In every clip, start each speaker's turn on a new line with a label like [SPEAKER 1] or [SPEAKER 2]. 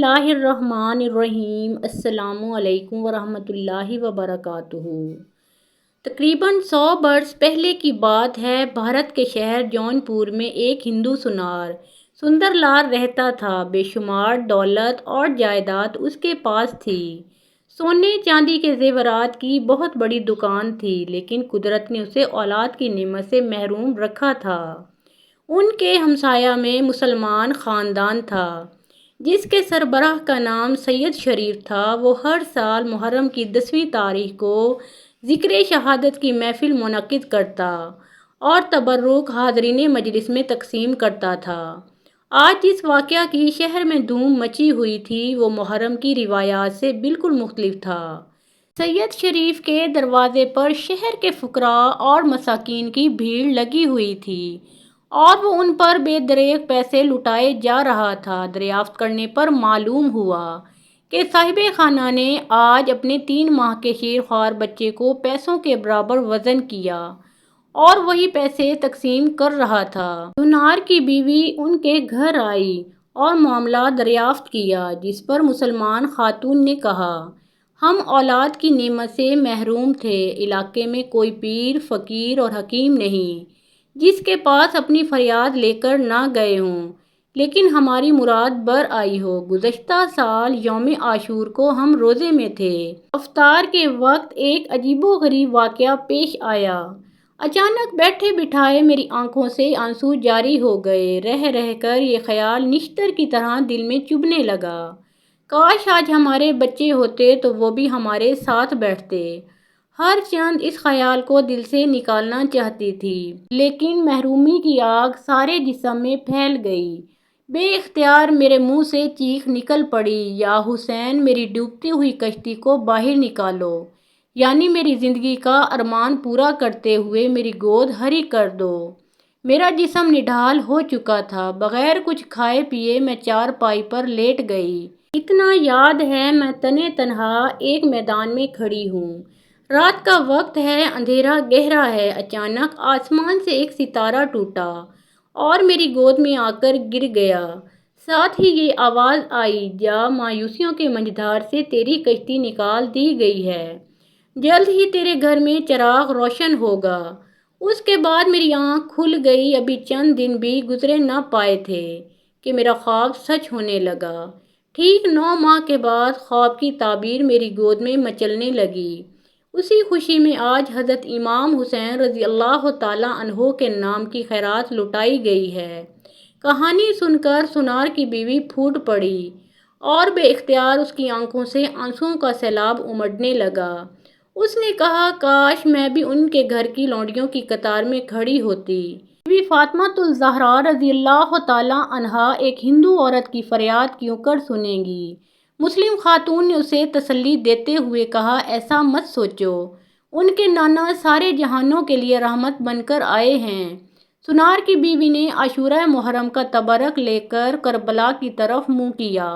[SPEAKER 1] اللہ الرحمن الرحیم۔ السلام علیکم ورحمۃ اللہ وبرکاتہ۔ تقریباً 100 برس پہلے کی بات ہے، بھارت کے شہر جون پور میں ایک ہندو سونار سندر لال رہتا تھا۔ بے شمار دولت اور جائیداد اس کے پاس تھی۔ سونے چاندی کے زیورات کی بہت بڑی دکان تھی، لیکن قدرت نے اسے اولاد کی نعمت سے محروم رکھا تھا۔ ان کے ہمسایہ میں مسلمان خاندان تھا جس کے سربراہ کا نام سید شریف تھا۔ وہ ہر سال محرم کی 10ویں تاریخ کو ذکر شہادت کی محفل منعقد کرتا اور تبرک حاضرین مجلس میں تقسیم کرتا تھا۔ آج جس واقعہ کی شہر میں دھوم مچی ہوئی تھی وہ محرم کی روایات سے بالکل مختلف تھا۔ سید شریف کے دروازے پر شہر کے فقراء اور مساکین کی بھیڑ لگی ہوئی تھی اور وہ ان پر بے دریغ پیسے لٹائے جا رہا تھا۔ دریافت کرنے پر معلوم ہوا کہ صاحب خانہ نے آج اپنے 3 ماہ کے شیر خوار بچے کو پیسوں کے برابر وزن کیا اور وہی پیسے تقسیم کر رہا تھا۔ سونار کی بیوی ان کے گھر آئی اور معاملہ دریافت کیا، جس پر مسلمان خاتون نے کہا، ہم اولاد کی نعمت سے محروم تھے۔ علاقے میں کوئی پیر، فقیر اور حکیم نہیں جس کے پاس اپنی فریاد لے کر نہ گئے ہوں، لیکن ہماری مراد بر آئی ہو۔ گزشتہ سال یوم عاشور کو ہم روزے میں تھے۔ افطار کے وقت ایک عجیب و غریب واقعہ پیش آیا۔ اچانک بیٹھے بٹھائے میری آنکھوں سے آنسو جاری ہو گئے۔ رہ رہ کر یہ خیال نشتر کی طرح دل میں چبھنے لگا، کاش آج ہمارے بچے ہوتے تو وہ بھی ہمارے ساتھ بیٹھتے۔ ہر چند اس خیال کو دل سے نکالنا چاہتی تھی، لیکن محرومی کی آگ سارے جسم میں پھیل گئی۔ بے اختیار میرے منہ سے چیخ نکل پڑی، یا حسین، میری ڈوبتی ہوئی کشتی کو باہر نکالو، یعنی میری زندگی کا ارمان پورا کرتے ہوئے میری گود ہری کر دو۔ میرا جسم نڈھال ہو چکا تھا، بغیر کچھ کھائے پیے میں چارپائی پر لیٹ گئی۔ اتنا یاد ہے، میں تنے تنہا ایک میدان میں کھڑی ہوں۔ رات کا وقت ہے، اندھیرا گہرا ہے۔ اچانک آسمان سے ایک ستارہ ٹوٹا اور میری گود میں آ کر گر گیا۔ ساتھ ہی یہ آواز آئی، جا، مایوسیوں کے منجھدار سے تیری کشتی نکال دی گئی ہے، جلد ہی تیرے گھر میں چراغ روشن ہوگا۔ اس کے بعد میری آنکھ کھل گئی۔ ابھی چند دن بھی گزرے نہ پائے تھے کہ میرا خواب سچ ہونے لگا۔ ٹھیک 9 ماہ کے بعد خواب کی تعبیر میری گود میں مچلنے لگی۔ اسی خوشی میں آج حضرت امام حسین رضی اللہ تعالیٰ عنہ کے نام کی خیرات لٹائی گئی ہے۔ کہانی سن کر سونار کی بیوی پھوٹ پڑی اور بے اختیار اس کی آنکھوں سے آنسوؤں کا سیلاب امڑنے لگا۔ اس نے کہا، کاش میں بھی ان کے گھر کی لونڈیوں کی قطار میں کھڑی ہوتی۔ بی بی فاطمہ الزہرا رضی اللہ تعالیٰ عنہا ایک ہندو عورت کی فریاد کیوں کر سنیں گی؟ مسلم خاتون نے اسے تسلی دیتے ہوئے کہا، ایسا مت سوچو، ان کے نانا سارے جہانوں کے لیے رحمت بن کر آئے ہیں۔ سونار کی بیوی نے عاشورہ محرم کا تبرک لے کر کربلا کی طرف منہ کیا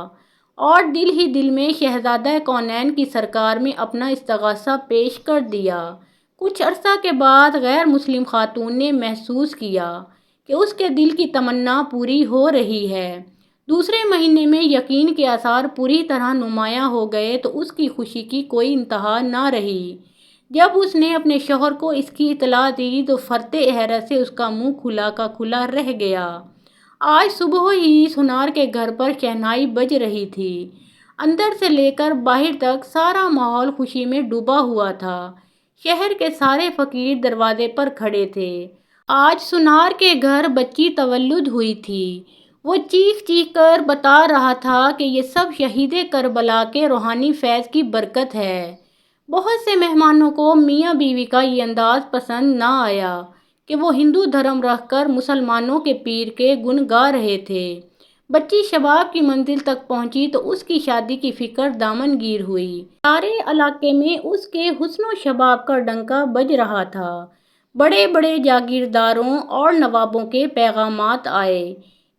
[SPEAKER 1] اور دل ہی دل میں شہزادہ کونین کی سرکار میں اپنا استغاثہ پیش کر دیا۔ کچھ عرصہ کے بعد غیر مسلم خاتون نے محسوس کیا کہ اس کے دل کی تمنا پوری ہو رہی ہے۔ دوسرے مہینے میں یقین کے آثار پوری طرح نمایاں ہو گئے تو اس کی خوشی کی کوئی انتہا نہ رہی۔ جب اس نے اپنے شوہر کو اس کی اطلاع دی تو فرط حیرت سے اس کا منہ کھلا کا کھلا رہ گیا۔ آج صبح ہی سونار کے گھر پر شہنائی بج رہی تھی۔ اندر سے لے کر باہر تک سارا ماحول خوشی میں ڈوبا ہوا تھا۔ شہر کے سارے فقیر دروازے پر کھڑے تھے۔ آج سونار کے گھر بچی تولد ہوئی تھی۔ وہ چیخ چیخ کر بتا رہا تھا کہ یہ سب شہید کربلا کے روحانی فیض کی برکت ہے۔ بہت سے مہمانوں کو میاں بیوی کا یہ انداز پسند نہ آیا کہ وہ ہندو دھرم رکھ کر مسلمانوں کے پیر کے گن گا رہے تھے۔ بچی شباب کی منزل تک پہنچی تو اس کی شادی کی فکر دامن گیر ہوئی۔ سارے علاقے میں اس کے حسن و شباب کا ڈنکا بج رہا تھا۔ بڑے بڑے جاگیرداروں اور نوابوں کے پیغامات آئے۔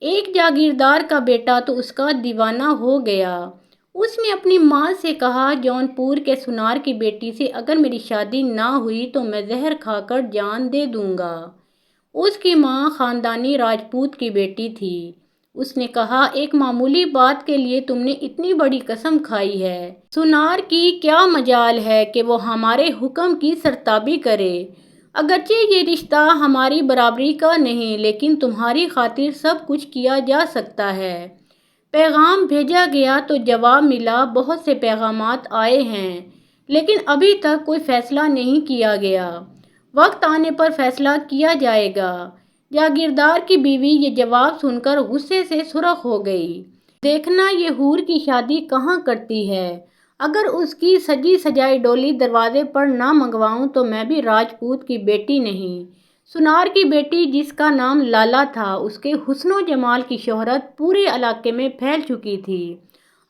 [SPEAKER 1] ایک جاگیردار کا بیٹا تو اس کا دیوانہ ہو گیا۔ اس نے اپنی ماں سے کہا، جون پور کے سونار کی بیٹی سے اگر میری شادی نہ ہوئی تو میں زہر کھا کر جان دے دوں گا۔ اس کی ماں خاندانی راجپوت کی بیٹی تھی۔ اس نے کہا، ایک معمولی بات کے لیے تم نے اتنی بڑی قسم کھائی ہے۔ سنار کی کیا مجال ہے کہ وہ ہمارے حکم کی سرتابی کرے؟ اگرچہ یہ رشتہ ہماری برابری کا نہیں، لیکن تمہاری خاطر سب کچھ کیا جا سکتا ہے۔ پیغام بھیجا گیا تو جواب ملا، بہت سے پیغامات آئے ہیں، لیکن ابھی تک کوئی فیصلہ نہیں کیا گیا۔ وقت آنے پر فیصلہ کیا جائے گا۔ جاگیردار کی بیوی یہ جواب سن کر غصے سے سرخ ہو گئی۔ دیکھنا یہ حور کی شادی کہاں کرتی ہے۔ اگر اس کی سجی سجائی ڈولی دروازے پر نہ منگواؤں تو میں بھی راجپوت کی بیٹی نہیں۔ سنار کی بیٹی، جس کا نام لالا تھا، اس کے حسن و جمال کی شہرت پورے علاقے میں پھیل چکی تھی۔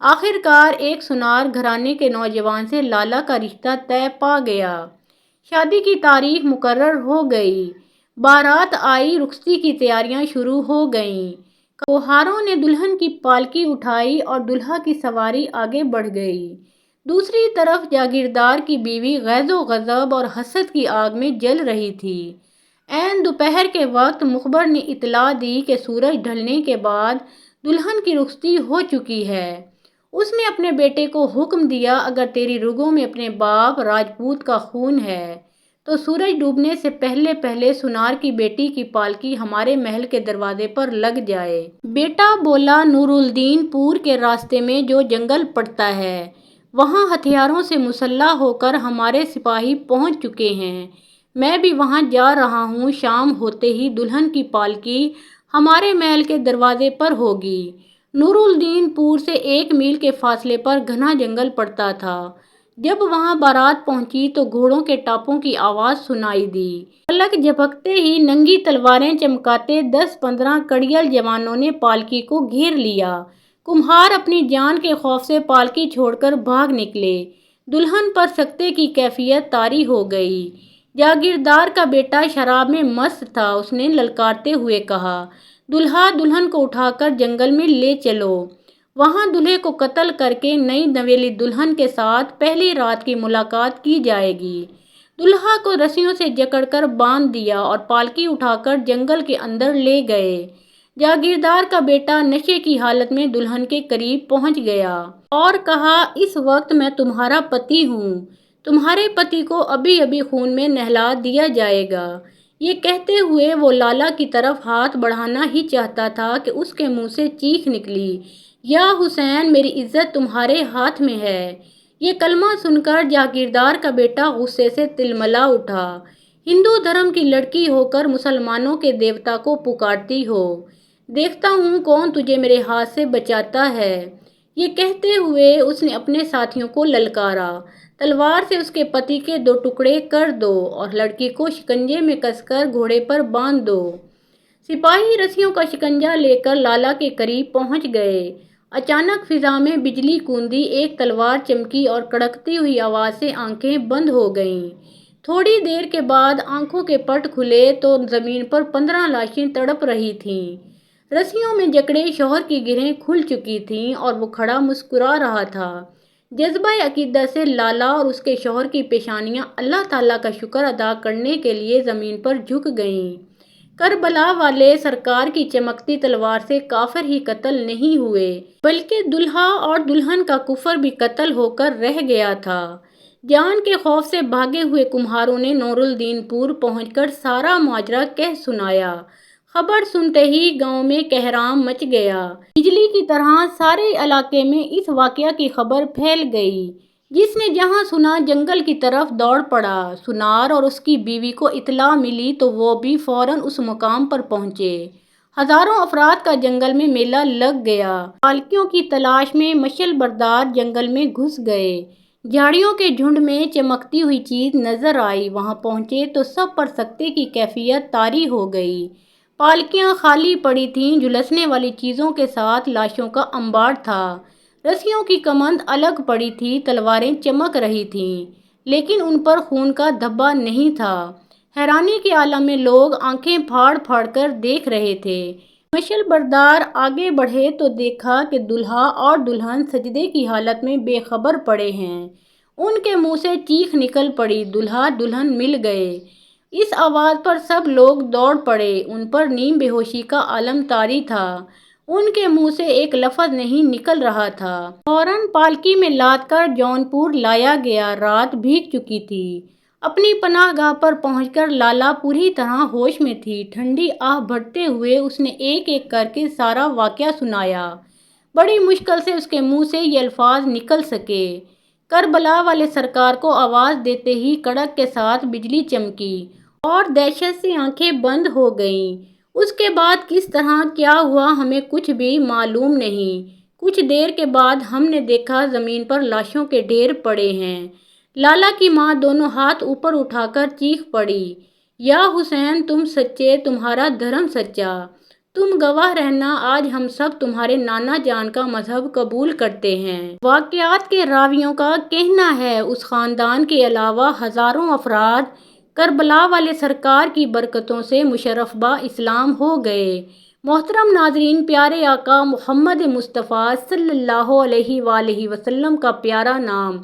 [SPEAKER 1] آخر کار ایک سنار گھرانے کے نوجوان سے لالا کا رشتہ طے پا گیا۔ شادی کی تاریخ مقرر ہو گئی۔ بارات آئی، رخصتی کی تیاریاں شروع ہو گئیں۔ کھوہاروں نے دلہن کی پالکی اٹھائی اور دولہا کی سواری آگے بڑھ گئی۔ دوسری طرف جاگیردار کی بیوی غیظ و غضب اور حسد کی آگ میں جل رہی تھی۔ عین دوپہر کے وقت مخبر نے اطلاع دی کہ سورج ڈھلنے کے بعد دلہن کی رخصتی ہو چکی ہے۔ اس نے اپنے بیٹے کو حکم دیا، اگر تیری رگوں میں اپنے باپ راجپوت کا خون ہے تو سورج ڈوبنے سے پہلے پہلے سنار کی بیٹی کی پالکی ہمارے محل کے دروازے پر لگ جائے۔ بیٹا بولا، نور الدین پور کے راستے میں جو جنگل پڑتا ہے، وہاں ہتھیاروں سے مسلح ہو کر ہمارے سپاہی پہنچ چکے ہیں۔ میں بھی وہاں جا رہا ہوں۔ شام ہوتے ہی دلہن کی پالکی ہمارے محل کے دروازے پر ہوگی۔ نور الدین پور سے 1 میل کے فاصلے پر گھنا جنگل پڑتا تھا۔ جب وہاں بارات پہنچی تو گھوڑوں کے ٹاپوں کی آواز سنائی دی۔ پلک جھپکتے ہی ننگی تلواریں چمکاتے 10-15 کڑیل جوانوں نے پالکی کو گھیر لیا۔ کمہار اپنی جان کے خوف سے پالکی چھوڑ کر بھاگ نکلے۔ دلہن پر سکتے کی کیفیت طاری ہو گئی۔ جاگیردار کا بیٹا شراب میں مست تھا۔ اس نے للکارتے ہوئے کہا، دولہا، دلہن کو اٹھا کر جنگل میں لے چلو۔ وہاں دولہے کو قتل کر کے نئی نویلی دلہن کے ساتھ پہلی رات کی ملاقات کی جائے گی۔ دولہا کو رسیوں سے جکڑ کر باندھ دیا اور پالکی اٹھا کر جنگل کے اندر لے گئے۔ جاگیردار کا بیٹا نشے کی حالت میں دلہن کے قریب پہنچ گیا اور کہا، اس وقت میں تمہارا پتی ہوں۔ تمہارے پتی کو ابھی ابھی خون میں نہلا دیا جائے گا۔ یہ کہتے ہوئے وہ لالا کی طرف ہاتھ بڑھانا ہی چاہتا تھا کہ اس کے منہ سے چیخ نکلی، یا حسین، میری عزت تمہارے ہاتھ میں ہے۔ یہ کلمہ سن کر جاگیردار کا بیٹا غصے سے تلملا اٹھا۔ ہندو دھرم کی لڑکی ہو کر مسلمانوں کے دیوتا کو پکارتی ہو، دیکھتا ہوں کون تجھے میرے ہاتھ سے بچاتا ہے۔ یہ کہتے ہوئے اس نے اپنے ساتھیوں کو للکارا، تلوار سے اس کے پتی کے 2 ٹکڑے کر دو اور لڑکی کو شکنجے میں کس کر گھوڑے پر باندھ دو۔ سپاہی رسیوں کا شکنجا لے کر لالا کے قریب پہنچ گئے۔ اچانک فضا میں بجلی کوندی، ایک تلوار چمکی اور کڑکتی ہوئی آواز سے آنکھیں بند ہو گئیں۔ تھوڑی دیر کے بعد آنکھوں کے پٹ کھلے تو زمین پر 15 لاشیں تڑپ رہی تھیں۔ رسیوں میں جکڑے شوہر کی گرہیں کھل چکی تھیں اور وہ کھڑا مسکرا رہا تھا۔ جذبہ عقیدت سے لالا اور اس کے شوہر کی پیشانیاں اللہ تعالیٰ کا شکر ادا کرنے کے لیے زمین پر جھک گئیں۔ کربلا والے سرکار کی چمکتی تلوار سے کافر ہی قتل نہیں ہوئے، بلکہ دولہا اور دلہن کا کفر بھی قتل ہو کر رہ گیا تھا۔ جان کے خوف سے بھاگے ہوئے کمہاروں نے نور الدین پور پہنچ کر سارا ماجرا کہہ سنایا۔ خبر سنتے ہی گاؤں میں کہرام مچ گیا۔ بجلی کی طرح سارے علاقے میں اس واقعہ کی خبر پھیل گئی۔ جس نے جہاں سنا جنگل کی طرف دوڑ پڑا۔ سنار اور اس کی بیوی کو اطلاع ملی تو وہ بھی فوراً اس مقام پر پہنچے۔ ہزاروں افراد کا جنگل میں میلہ لگ گیا۔ پالکیوں کی تلاش میں مشل بردار جنگل میں گھس گئے۔ جھاڑیوں کے جھنڈ میں چمکتی ہوئی چیز نظر آئی۔ وہاں پہنچے تو سب پر سکتے کی کیفیت طاری ہو گئی۔ پالکیاں خالی پڑی تھیں، جھلسنے والی چیزوں کے ساتھ لاشوں کا انبار تھا۔ رسیوں کی کمند الگ پڑی تھی، تلواریں چمک رہی تھیں، لیکن ان پر خون کا دھبا نہیں تھا۔ حیرانی کے عالم میں لوگ آنکھیں پھاڑ پھاڑ کر دیکھ رہے تھے۔ مشل بردار آگے بڑھے تو دیکھا کہ دولہا اور دلہن سجدے کی حالت میں بے خبر پڑے ہیں۔ ان کے منہ سے چیخ نکل پڑی، دولہا دلہن مل گئے۔ اس آواز پر سب لوگ دوڑ پڑے۔ ان پر نیم بے ہوشی کا عالم طاری تھا۔ ان کے منہ سے ایک لفظ نہیں نکل رہا تھا۔ فوراً پالکی میں لاد کر جونپور لایا گیا۔ رات بھیگ چکی تھی۔ اپنی پناہ گاہ پر پہنچ کر لالا پوری طرح ہوش میں تھی۔ ٹھنڈی آہ بھرتے ہوئے اس نے ایک ایک کر کے سارا واقعہ سنایا۔ بڑی مشکل سے اس کے منہ سے یہ الفاظ نکل سکے۔ کربلا والے سرکار کو آواز دیتے ہی کڑک کے ساتھ بجلی چمکی اور دہشت سے آنکھیں بند ہو گئیں۔ اس کے بعد کس طرح کیا ہوا ہمیں کچھ بھی معلوم نہیں۔ کچھ دیر کے بعد ہم نے دیکھا زمین پر لاشوں کے ڈھیر پڑے ہیں۔ لالا کی ماں دونوں ہاتھ اوپر اٹھا کر چیخ پڑی، یا حسین تم سچے، تمہارا دھرم سچا، تم گواہ رہنا، آج ہم سب تمہارے نانا جان کا مذہب قبول کرتے ہیں۔ واقعات کے راویوں کا کہنا ہے اس خاندان کے علاوہ ہزاروں افراد کربلا والے سرکار کی برکتوں سے مشرف با اسلام ہو گئے۔ محترم ناظرین، پیارے آقا محمد مصطفیٰ صلی اللہ علیہ وآلہ وسلم کا پیارا نام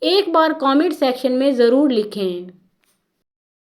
[SPEAKER 1] ایک بار کامنٹ سیکشن میں ضرور لکھیں۔